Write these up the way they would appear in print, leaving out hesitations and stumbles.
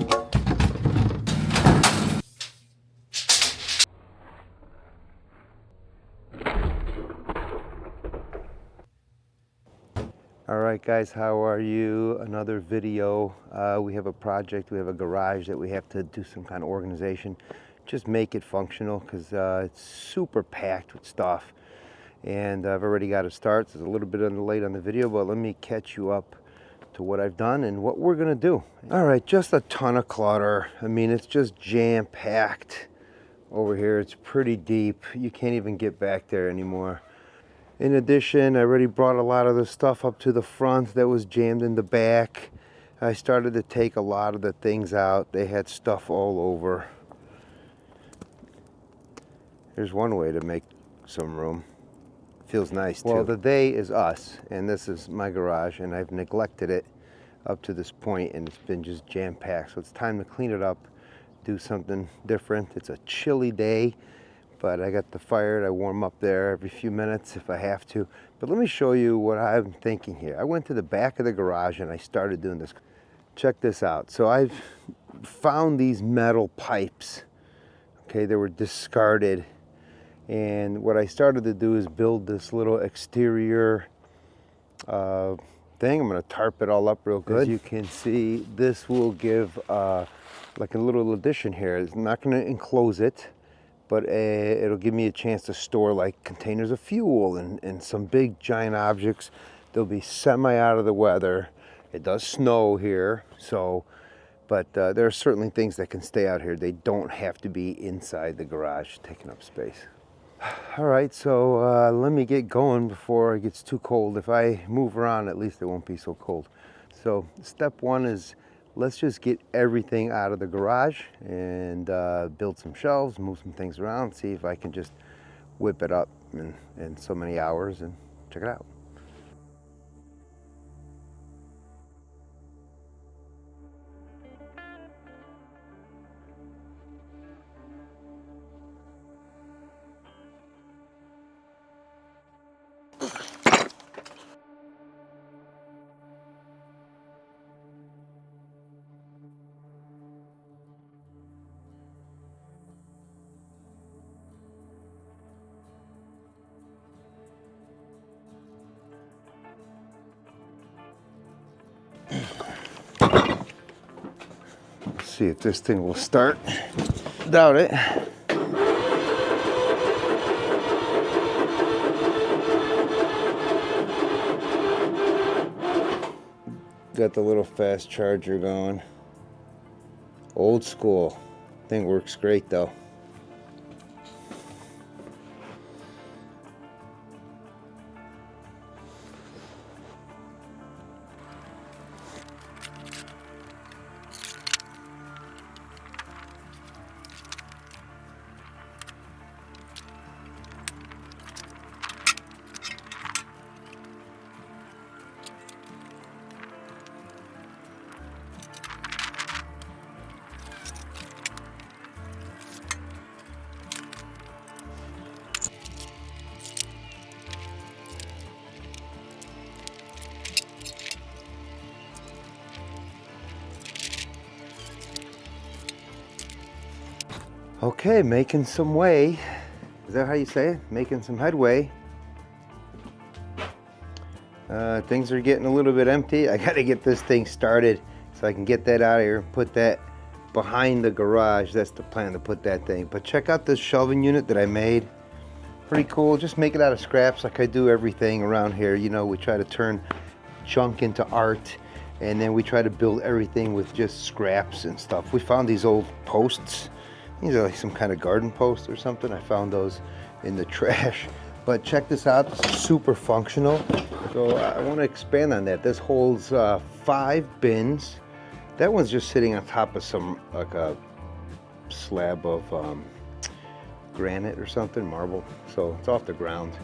All right, guys, how are you? Another video. We have a project, we have a garage that we have to do some kind of organization, just make it functional, because it's super packed with stuff. And I've already got to start. It's a little bit late on the video, but let me catch you up to what I've done and what we're gonna do. All right, just a ton of clutter. I mean, it's just jam-packed over here. It's pretty deep. You can't even get back there anymore. In addition, I already brought a lot of the stuff up to the front that was jammed in the back. I started to take a lot of the things out. They had stuff all over. There's one way to make some room. Feels nice too. Well, the they is us, and this is my garage, and I've neglected it up to this point, and it's been just jam-packed. So it's time to clean it up, do something different. It's a chilly day, but I got the fire. I warm up there every few minutes if I have to. But let me show you what I'm thinking here. I went to the back of the garage and I started doing this. Check this out. So I've found these metal pipes. Okay, they were discarded. And what I started to do is build this little exterior thing. I'm gonna tarp it all up real good. As you can see, this will give like a little addition here. It's not gonna enclose it, but it'll give me a chance to store like containers of fuel and some big giant objects. They'll be semi out of the weather. It does snow here, so, but there are certainly things that can stay out here. They don't have to be inside the garage taking up space. All right, so let me get going before it gets too cold. If I move around, at least it won't be so cold. So step one is, let's just get everything out of the garage and build some shelves, move some things around, see if I can just whip it up in so many hours and check it out. Let's see if this thing will start. Doubt it. Got the little fast charger going. Old school. Thing works great though. Okay, making some way. Is that how you say it? Making some headway. Things are getting a little bit empty. I gotta get this thing started so I can get that out of here, put that behind the garage. That's the plan, to put that thing. But check out this shelving unit that I made. Pretty cool. Just make it out of scraps like I do everything around here. You know, we try to turn junk into art, and then we try to build everything with just scraps and stuff. We found these old posts. These are like some kind of garden post or something. I found those in the trash. But check this out, this is super functional. So I want to expand on that. This holds 5 bins. That one's just sitting on top of some, like a slab of granite or something, marble. So it's off the ground.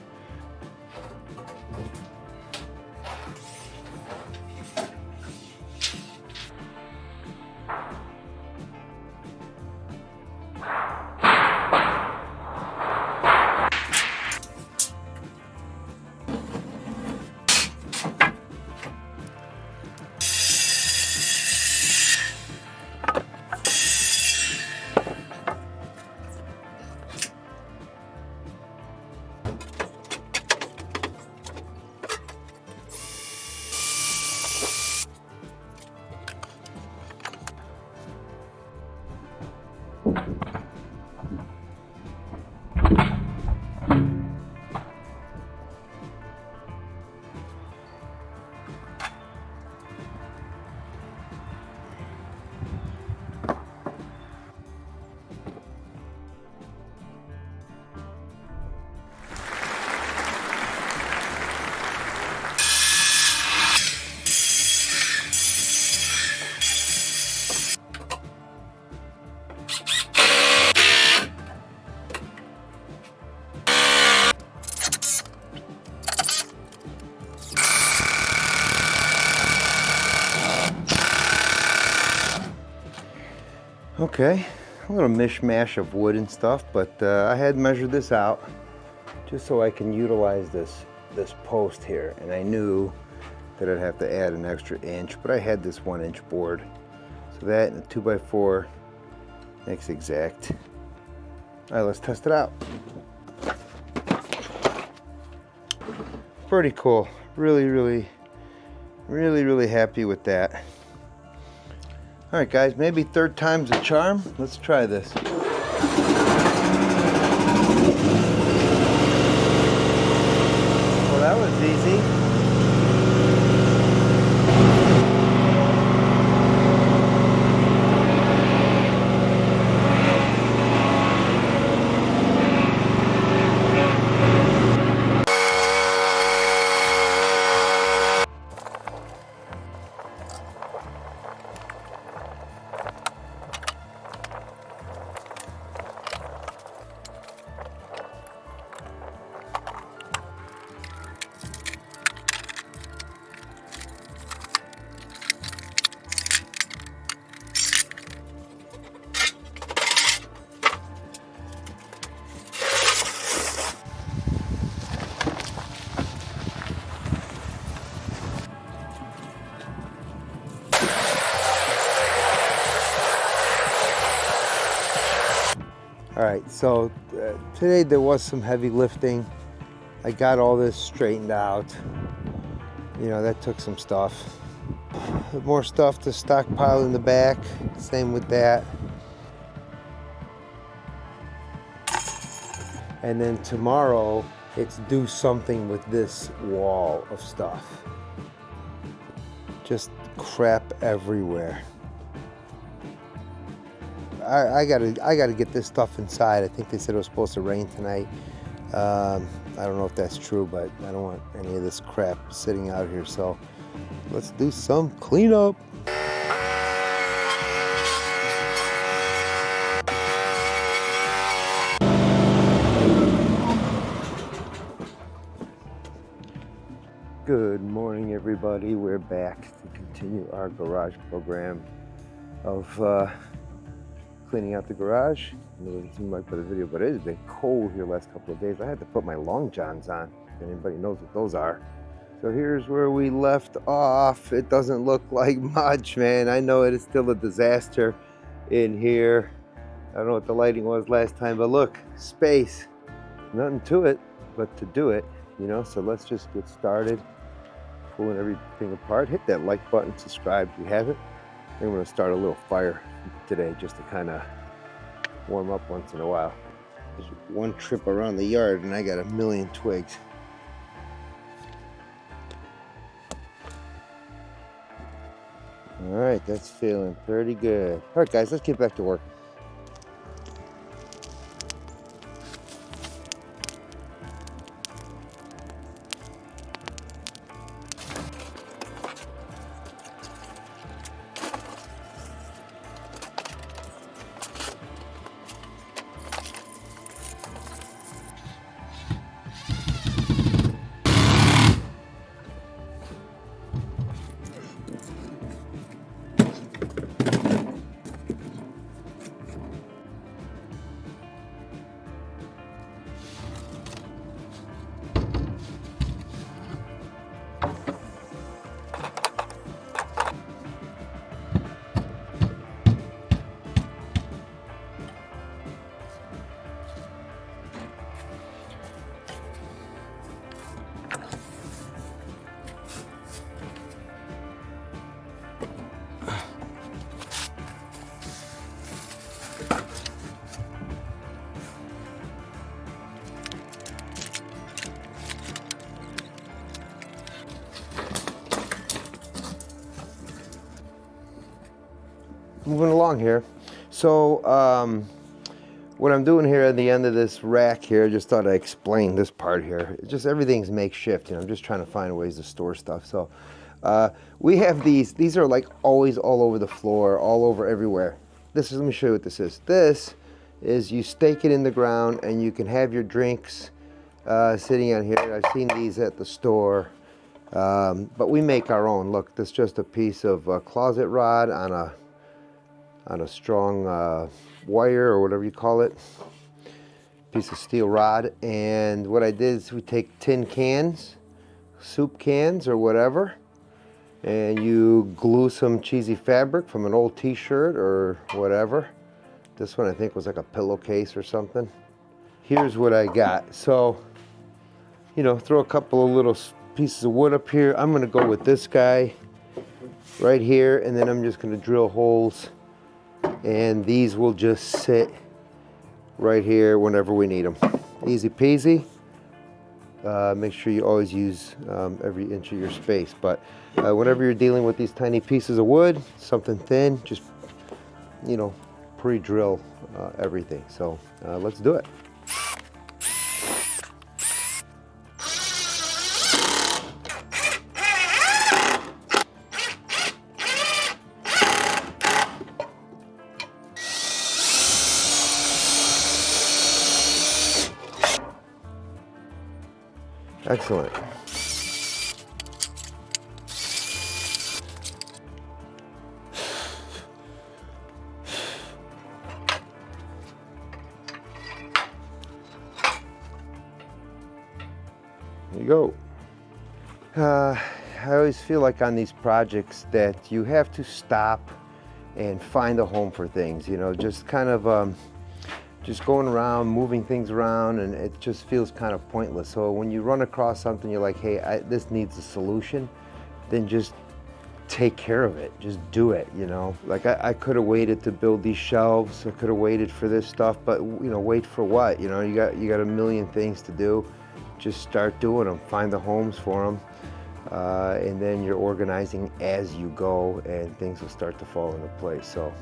Okay, a little mishmash of wood and stuff, but I had measured this out just so I can utilize this post here, and I knew that I'd have to add an extra inch, but I had this 1-inch board, so that and a 2x4 makes exact. All right, let's test it out. Pretty cool. Really happy with that. All right, guys, maybe third time's a charm. Let's try this. Well, that was easy. All right, so today there was some heavy lifting. I got all this straightened out. You know, that took some stuff. More stuff to stockpile in the back, same with that. And then tomorrow, it's do something with this wall of stuff. Just crap everywhere. I gotta get this stuff inside. I think they said it was supposed to rain tonight. I don't know if that's true, but I don't want any of this crap sitting out here. So let's do some cleanup. Good morning, everybody. We're back to continue our garage program of cleaning out the garage. It doesn't seem like for the video, but it has been cold here the last couple of days. I had to put my long johns on, if anybody knows what those are. So here's where we left off. It doesn't look like much, man. I know it is still a disaster in here. I don't know what the lighting was last time, but look, space. Nothing to it but to do it, you know? So let's just get started pulling everything apart. Hit that like button, subscribe if you haven't. I'm gonna start a little fire today just to kind of warm up once in a while. There's one trip around the yard and I got a million twigs. All right, that's feeling pretty good. All right, guys, let's get back to work. Moving along here. So what I'm doing here at the end of this rack here, just thought I'd explain this part here. It's just everything's makeshift, you know, I'm just trying to find ways to store stuff. So we have these are like always all over the floor, all over everywhere. This is, let me show you what this is. This is you stake it in the ground and you can have your drinks sitting on here. I've seen these at the store, but we make our own. Look, this is just a piece of closet rod on on a strong wire or whatever you call it, piece of steel rod. And what I did is we take tin cans, soup cans or whatever, and you glue some cheesy fabric from an old t-shirt or whatever. This one I think was like a pillowcase or something. Here's what I got. So, you know, throw a couple of little pieces of wood up here. I'm gonna go with this guy right here, and then I'm just gonna drill holes, and these will just sit right here whenever we need them. Easy peasy. Make sure you always use every inch of your space, but whenever you're dealing with these tiny pieces of wood, something thin, just, you know, pre-drill everything. So let's do it. Excellent. There you go. I always feel like on these projects that you have to stop and find a home for things, you know, just kind of just going around, moving things around, and it just feels kind of pointless. So when you run across something, you're like, hey, this needs a solution, then just take care of it. Just do it, you know? Like I could have waited to build these shelves. I could have waited for this stuff, but you know, wait for what? You know, you got a million things to do. Just start doing them. Find the homes for them. And then you're organizing as you go, and things will start to fall into place. So,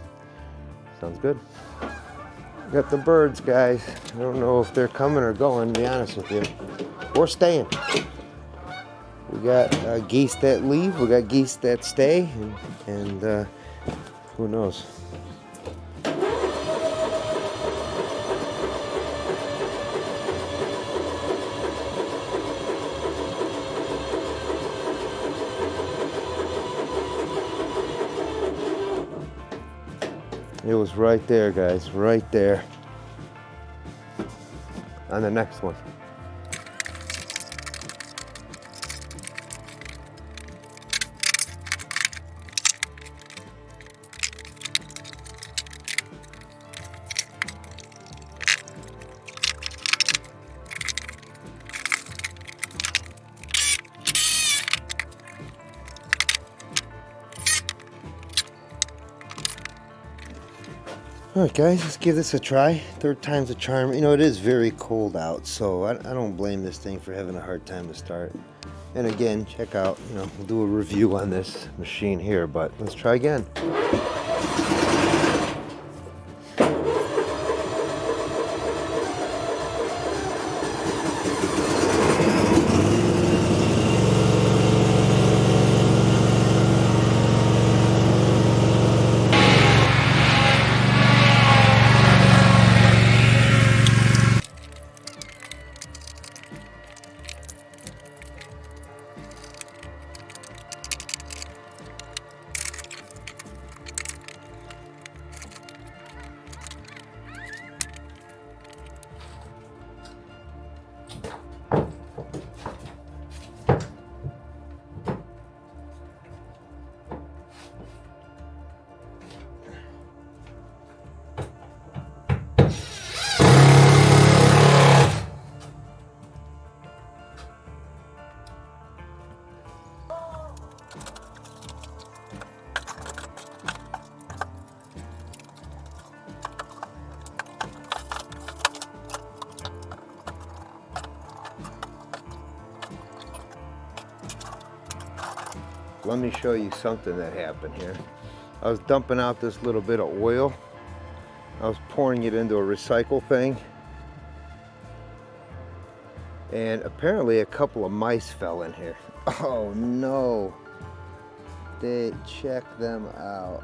sounds good. Got the birds, guys. I don't know if they're coming or going, to be honest with you. Or staying. We got geese that leave, we got geese that stay, and who knows. It was right there, guys, right there. On the next one. All right, guys, let's give this a try. Third time's a charm. You know, it is very cold out, so I don't blame this thing for having a hard time to start. And again, check out, you know, we'll do a review on this machine here, but let's try again. Let me show you something that happened here. I was dumping out this little bit of oil. I was pouring it into a recycle thing. And apparently a couple of mice fell in here. Oh no. Check them out.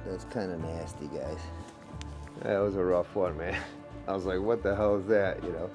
That's kind of nasty, guys. That was a rough one, man. I was like, what the hell is that, you know?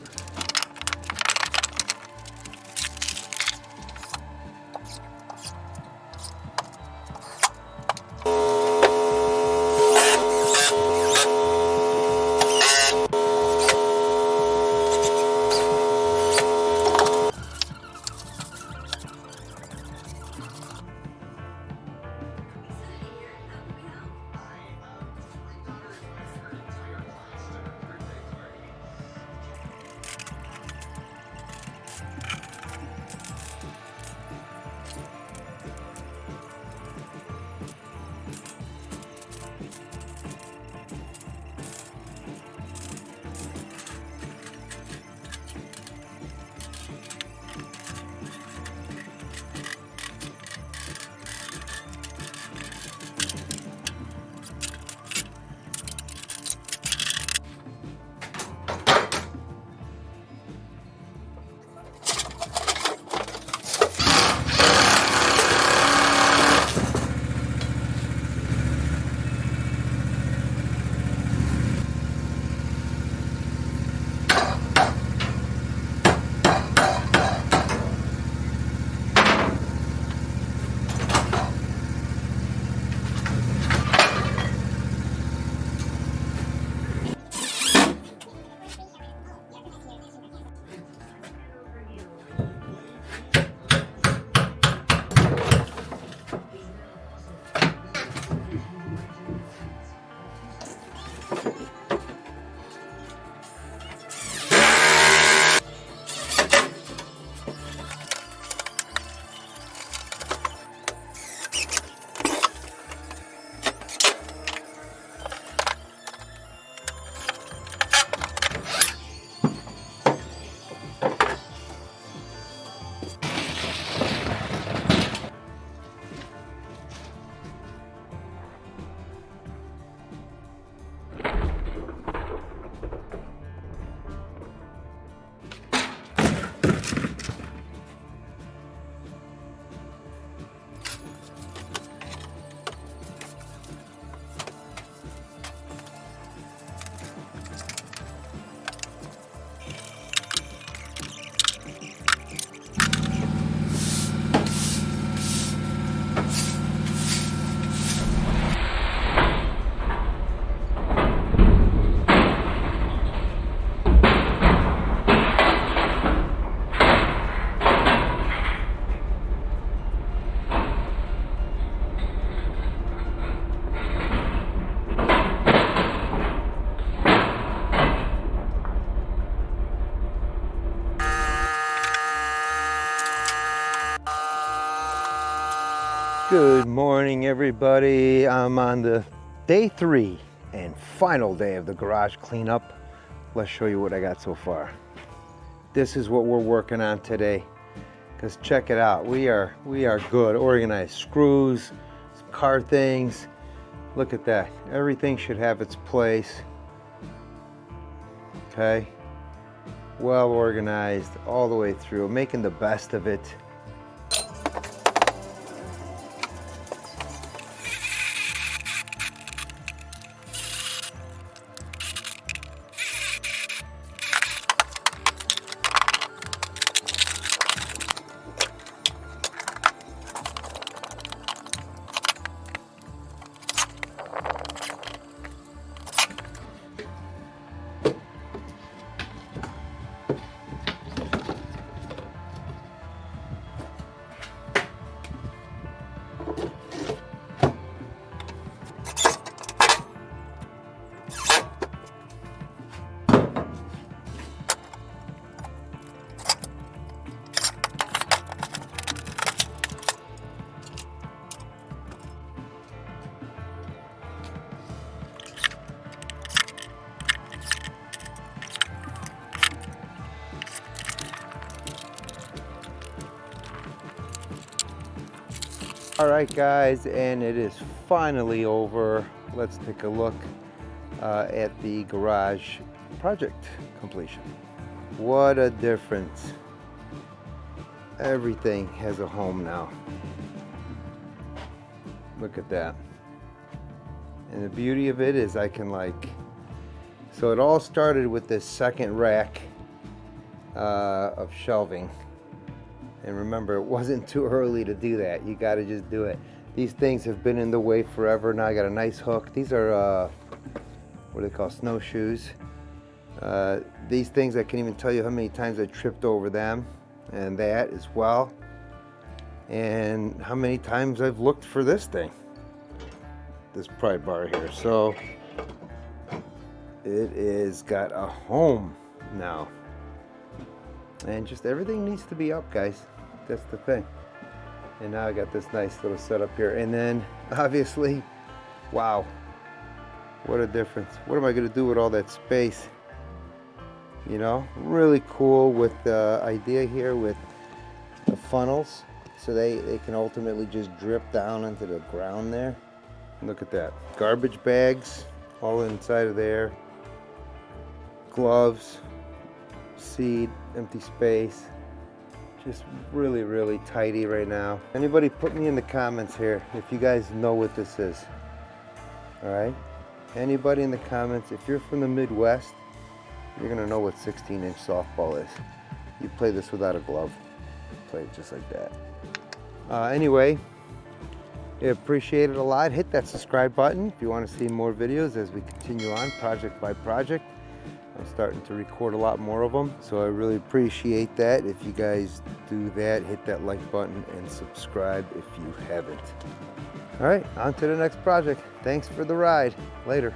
Good morning, everybody. I'm on the day 3 and final day of the garage cleanup. Let's show you what I got so far. This is what we're working on today. Because check it out, we are good, organized. Screws, some car things. Look at that. Everything should have its place. Okay. Well organized all the way through, making the best of it. All right, guys, and it is finally over. Let's take a look at the garage project completion. What a difference. Everything has a home now. Look at that. And the beauty of it is I can so it all started with this second rack of shelving. And remember, it wasn't too early to do that. You got to just do it. These things have been in the way forever. Now I got a nice hook. These are, what do they call, snowshoes. These things, I can't even tell you how many times I tripped over them. And that as well. And how many times I've looked for this thing. This pry bar here. So, it is got a home now. And just everything needs to be up, guys. That's the thing. And now I got this nice little setup here. And then obviously, wow, what a difference. What am I gonna do with all that space? You know, really cool with the idea here with the funnels. So they can ultimately just drip down into the ground there. Look at that. Garbage bags all inside of there. Gloves, seed, empty space. Just really, really tidy right now. Anybody put me in the comments here if you guys know what this is. All right? Anybody in the comments, if you're from the Midwest, you're gonna know what 16-inch softball is. You play this without a glove. Play it just like that. Anyway, I appreciate it a lot. Hit that subscribe button if you want to see more videos as we continue on project by project. I'm starting to record a lot more of them, so I really appreciate that. If you guys do that, hit that like button and subscribe if you haven't. All right, on to the next project. Thanks for the ride. Later.